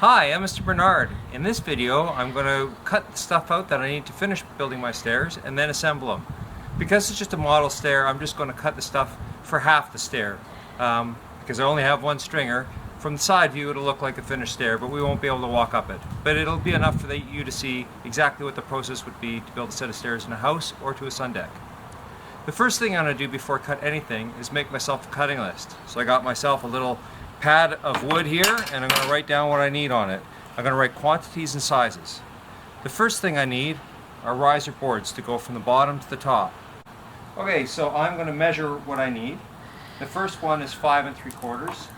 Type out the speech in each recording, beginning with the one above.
Hi, I'm Mr. Bernard. In this video, I'm going to cut the stuff out that I need to finish building my stairs and then assemble them. Because it's just a model stair, I'm just going to cut the stuff for half the stair. Because I only have one stringer. From the side view, it'll look like a finished stair, but we won't be able to walk up it. But it'll be enough for you to see exactly what the process would be to build a set of stairs in a house or to a sun deck. The first thing I'm going to do before I cut anything is make myself a cutting list. So I got myself a little pad of wood here, and I'm going to write down what I need on it. I'm going to write quantities and sizes. The first thing I need are riser boards to go from the bottom to the top. Okay, so I'm going to measure what I need. The first one is 5 3/4.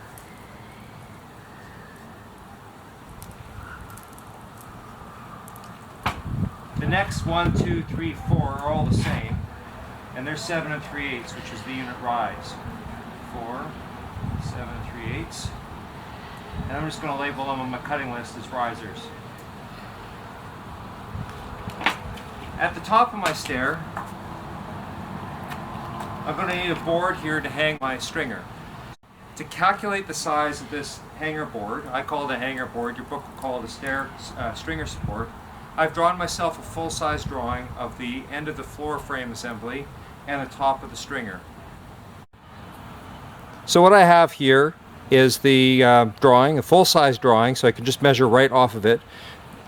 The next 1, 2, 3, 4 are all the same, and they're 7 3/8, which is the unit rise. 4, 7 3/8, and I'm just going to label them on my cutting list as risers. At the top of my stair, I'm going to need a board here to hang my stringer. To calculate the size of this hanger board, I call it a hanger board, your book will call it a stringer support. I've drawn myself a full-size drawing of the end of the floor frame assembly and the top of the stringer. So what I have here is the drawing, a full-size drawing, so I can just measure right off of it,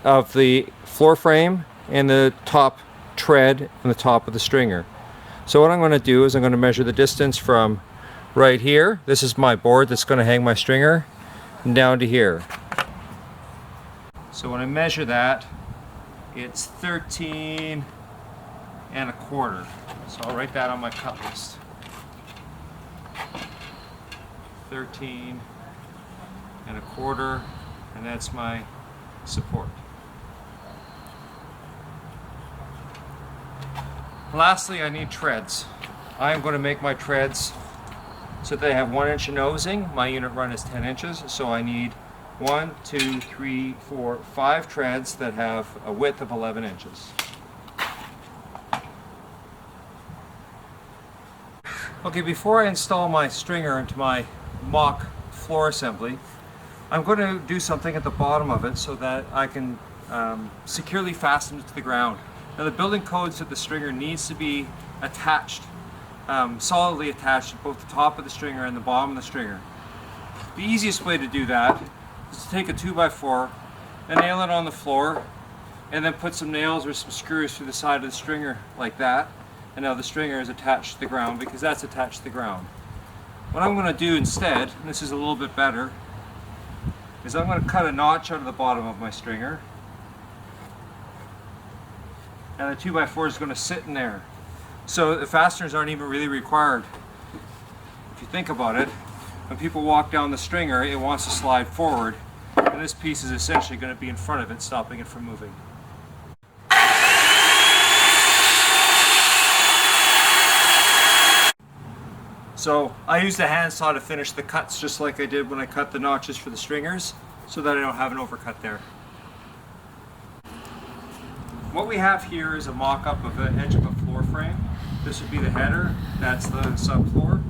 of the floor frame and the top tread and the top of the stringer. So what I'm going to do is I'm going to measure the distance from right here, this is my board that's going to hang my stringer, and down to here. So when I measure that, it's 13 1/4. So I'll write that on my cut list. 13 1/4, and that's my support. Lastly, I need treads. I'm going to make my treads so they have 1 inch of nosing. My unit run is 10 inches, so I need 1, 2, 3, 4, 5 treads that have a width of 11 inches. Okay, before I install my stringer into my mock floor assembly, I'm going to do something at the bottom of it so that I can securely fasten it to the ground. Now the building code said the stringer needs to be attached, solidly attached to both the top of the stringer and the bottom of the stringer. The easiest way to do that is to take a 2x4 and nail it on the floor, and then put some nails or some screws through the side of the stringer like that. And now the stringer is attached to the ground because that's attached to the ground. What I'm going to do instead, and this is a little bit better, is I'm going to cut a notch out of the bottom of my stringer, and the 2x4 is going to sit in there. So the fasteners aren't even really required. If you think about it, when people walk down the stringer, it wants to slide forward, and this piece is essentially going to be in front of it, stopping it from moving. So I use the handsaw to finish the cuts just like I did when I cut the notches for the stringers, so that I don't have an overcut there. What we have here is a mock-up of the edge of a floor frame. This would be the header, that's the subfloor.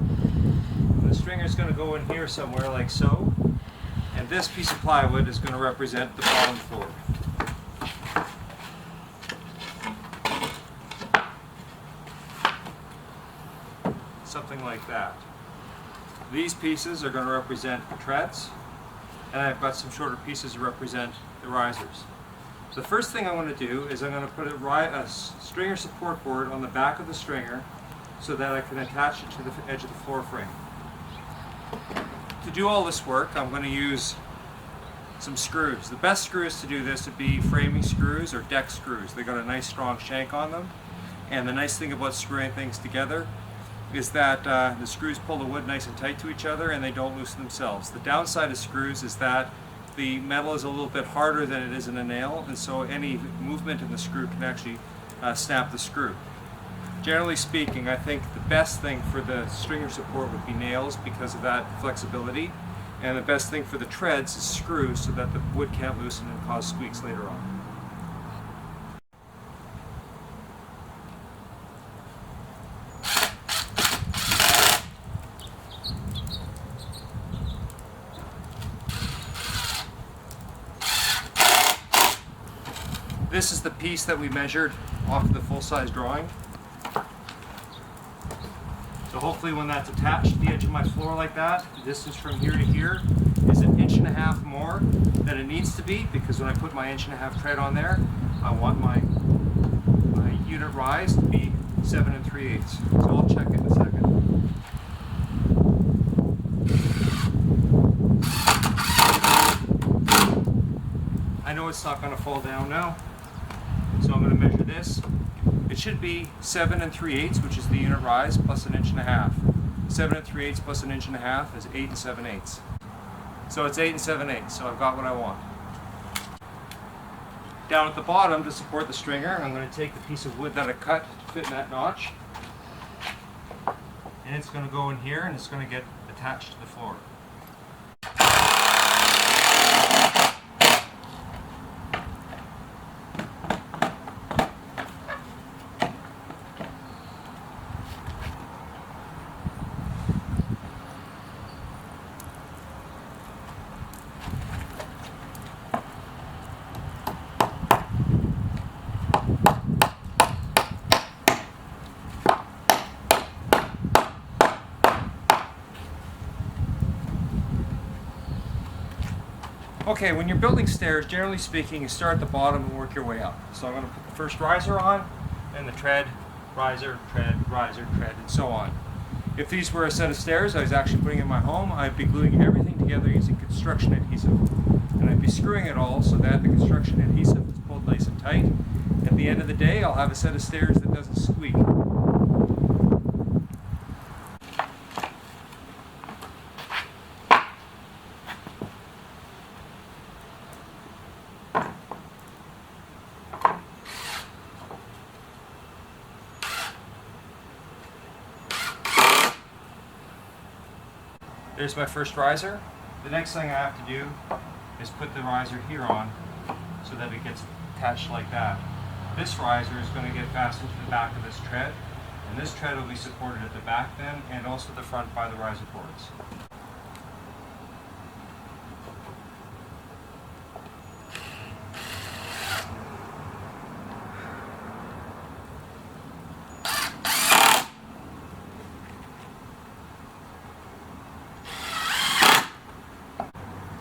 The stringer is going to go in here somewhere like so, and this piece of plywood is going to represent the bottom floor. Something like that. These pieces are going to represent the treads, and I've got some shorter pieces to represent the risers. So the first thing I want to do is I'm going to put a stringer support board on the back of the stringer so that I can attach it to the edge of the floor frame. To do all this work, I'm going to use some screws. The best screws to do this would be framing screws or deck screws. They got a nice strong shank on them, and the nice thing about screwing things together is that the screws pull the wood nice and tight to each other and they don't loosen themselves. The downside of screws is that the metal is a little bit harder than it is in a nail, and so any movement in the screw can actually snap the screw. Generally speaking, I think the best thing for the stringer support would be nails because of that flexibility, and the best thing for the treads is screws so that the wood can't loosen and cause squeaks later on. This is the piece that we measured off of the full-size drawing. So hopefully when that's attached to the edge of my floor like that, the distance from here to here is 1.5 inches more than it needs to be, because when I put my 1.5 inch tread on there, I want my unit rise to be 7 3/8. So I'll check it in a second. I know it's not going to fall down now, so I'm going to measure this. It should be 7 3/8, which is the unit rise, plus 1.5 inches. 7 3/8 plus 1.5 inches is 8 7/8. So it's 8 7/8, so I've got what I want. Down at the bottom, to support the stringer, I'm going to take the piece of wood that I cut to fit in that notch, and it's going to go in here and it's going to get attached to the floor. Okay, when you're building stairs, generally speaking, you start at the bottom and work your way up. So I'm going to put the first riser on, and the tread, riser, tread, and so on. If these were a set of stairs I was actually putting in my home, I'd be gluing everything together using construction adhesive. And I'd be screwing it all so that the construction adhesive is pulled nice and tight. At the end of the day, I'll have a set of stairs that doesn't squeak. There's my first riser. The next thing I have to do is put the riser here on so that it gets attached like that. This riser is going to get fastened to the back of this tread, and this tread will be supported at the back then and also the front by the riser boards.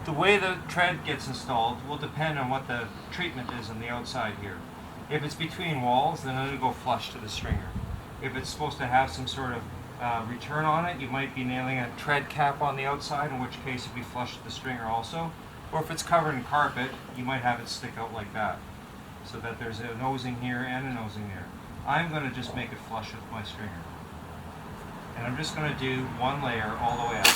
The way the tread gets installed will depend on what the treatment is on the outside here. If it's between walls, then it'll go flush to the stringer. If it's supposed to have some sort of return on it, you might be nailing a tread cap on the outside, in which case it'd be flush to the stringer also. Or if it's covered in carpet, you might have it stick out like that, so that there's a nosing here and a nosing there. I'm going to just make it flush with my stringer. And I'm just going to do one layer all the way up.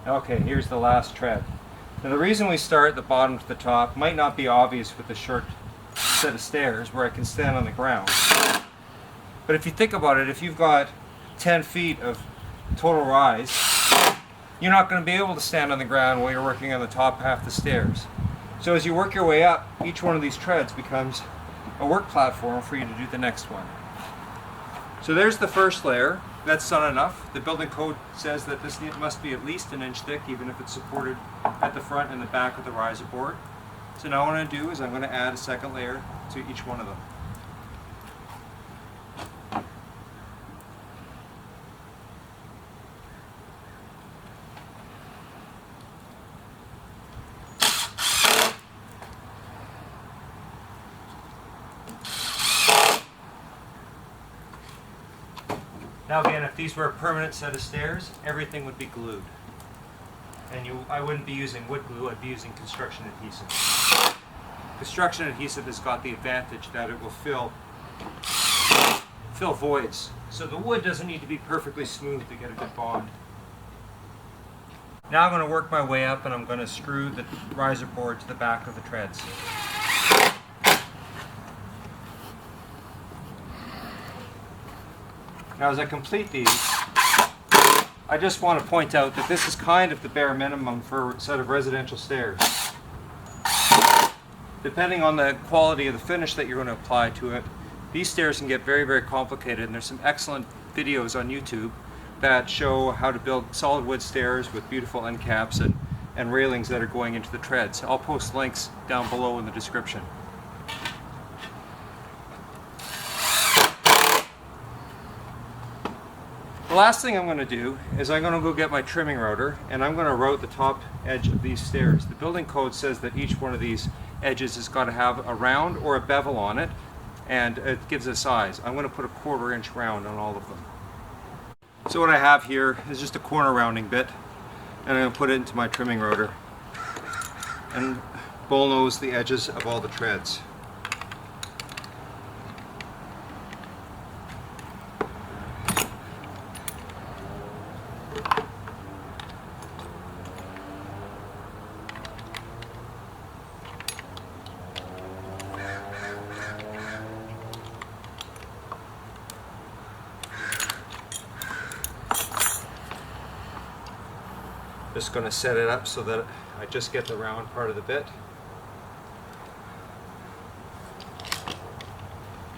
Okay, here's the last tread. Now the reason we start at the bottom to the top might not be obvious with the short set of stairs where I can stand on the ground. But if you think about it, if you've got 10 feet of total rise, you're not going to be able to stand on the ground while you're working on the top half of the stairs. So as you work your way up, each one of these treads becomes a work platform for you to do the next one. So there's the first layer. That's done enough. The building code says that this must be at least 1 inch thick, even if it's supported at the front and the back of the riser board. So now what I'm going to do is I'm going to add a second layer to each one of them. Now again, if these were a permanent set of stairs, everything would be glued. And I wouldn't be using wood glue, I'd be using construction adhesive. Construction adhesive has got the advantage that it will fill voids. So the wood doesn't need to be perfectly smooth to get a good bond. Now I'm going to work my way up and I'm going to screw the riser board to the back of the treads. Now as I complete these, I just want to point out that this is kind of the bare minimum for a set of residential stairs. Depending on the quality of the finish that you're going to apply to it, these stairs can get very, very complicated, and there's some excellent videos on YouTube that show how to build solid wood stairs with beautiful end caps and railings that are going into the treads. I'll post links down below in the description. The last thing I'm going to do is I'm going to go get my trimming router and I'm going to route the top edge of these stairs. The building code says that each one of these edges has got to have a round or a bevel on it, and it gives a size. I'm going to put a 1/4 inch round on all of them. So what I have here is just a corner rounding bit, and I'm going to put it into my trimming router and bull nose the edges of all the treads. Just going to set it up so that I just get the round part of the bit.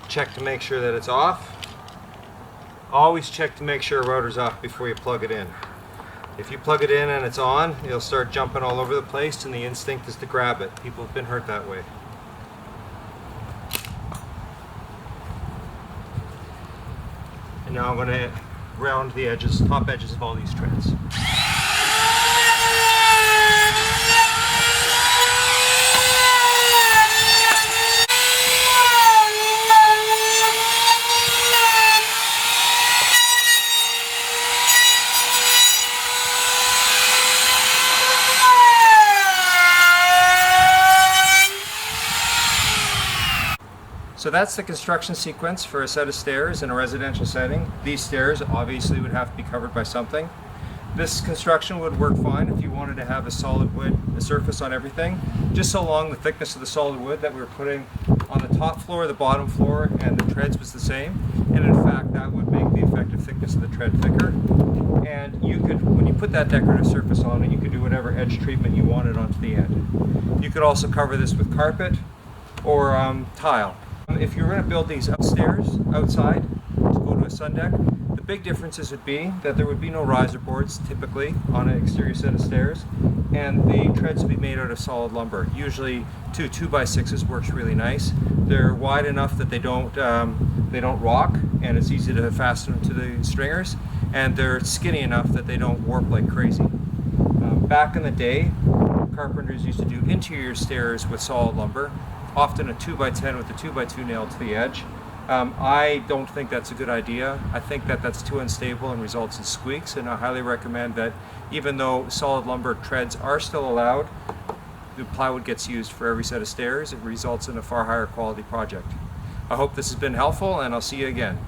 Check to make sure that it's off. Always check to make sure a router's off before you plug it in. If you plug it in and it's on, it'll start jumping all over the place, and the instinct is to grab it. People have been hurt that way. And now I'm going to round the edges, top edges of all these treads. So that's the construction sequence for a set of stairs in a residential setting. These stairs obviously would have to be covered by something. This construction would work fine if you wanted to have a solid wood surface on everything, just so long the thickness of the solid wood that we were putting on the top floor, the bottom floor, and the treads was the same. And in fact, that would make the effective thickness of the tread thicker. And you could, when you put that decorative surface on it, you could do whatever edge treatment you wanted onto the end. You could also cover this with carpet or tile. If you're going to build these upstairs, outside, to go to a sun deck, the big differences would be that there would be no riser boards typically on an exterior set of stairs, and the treads would be made out of solid lumber. Usually 2x6s works really nice. They're wide enough that they don't rock, and it's easy to fasten them to the stringers, and they're skinny enough that they don't warp like crazy. Back in the day, carpenters used to do interior stairs with solid lumber, often a 2x10 with a 2x2 nail to the edge. I don't think that's a good idea. I think that that's too unstable and results in squeaks, and I highly recommend that even though solid lumber treads are still allowed, the plywood gets used for every set of stairs. It results in a far higher quality project. I hope this has been helpful, and I'll see you again.